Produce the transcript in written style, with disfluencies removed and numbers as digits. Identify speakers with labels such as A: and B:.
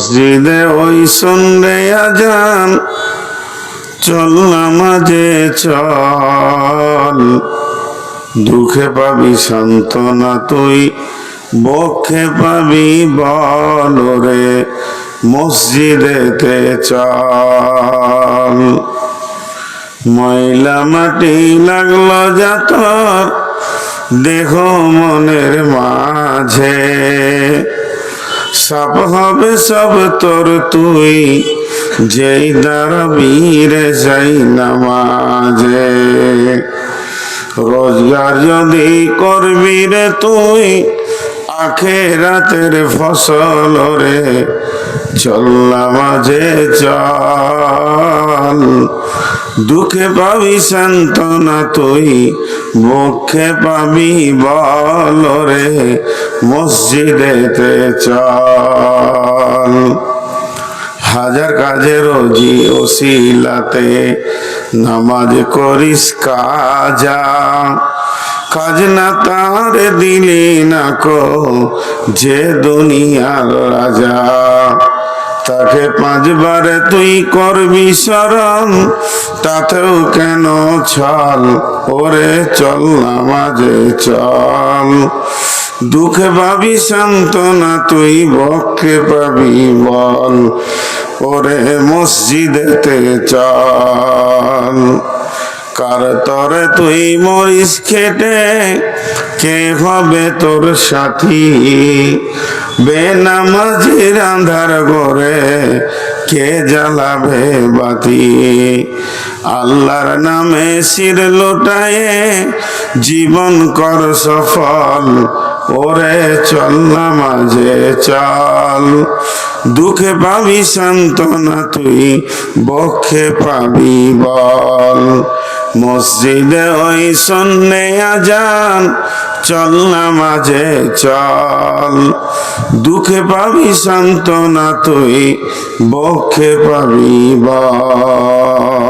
A: মসজিদে ওই শুনরে আজান, চল নামাজে চল। দুঃখে পাবি সান্ত্বনা তুই, বক্ষে পাবি বল রে, মসজিদেতে চল। ময়লা মাটি লাগলো যাতর দেহ মনের মাঝে, সাপ হবে সব তোর তুই যেই দাঁড়াবি রে যাই নামাজে। রোজগার যদি করবি রে তুই আখিরাতের ফসল রে, চল নামাজে চল। দুঃখে পাবি সান্ত্বনা তুই, বক্ষে পাবি বল রে, মসজিদেতে চল। হাজার কাজে রোজি ওসিলাতে নামাজ করিস কাজা, কাজ না তার দিলি না কো যে দুনিয়ার রাজা। তাকে পাঁচবারে তুই করবি স্মরণ, তাতেও কেন ছল ওরে, চল নামাজে চল। দুঃখে পাবি সান্ত্বনা তুই, বক্ষে পাবি বল ওরে, মসজিদেতে চল। কার তরে তুই মরিস খেটে, কে হবে তোর সাথী? বেনামাজির আন্ধার ঘরে কে জ্বালাবে বাতি? আল্লাহর নামে শির লোটায়ে জীবন কর সফল ওরে, চল নামাজে চল। দুঃখে পাবি সান্ত্বনা তুই, বক্ষে পাবি বল। মসজিদে ওই শুনরে আজান, চল নামাজে চল। দুঃখে পাবি সান্ত্বনা তুই, বক্ষে পাবি বল।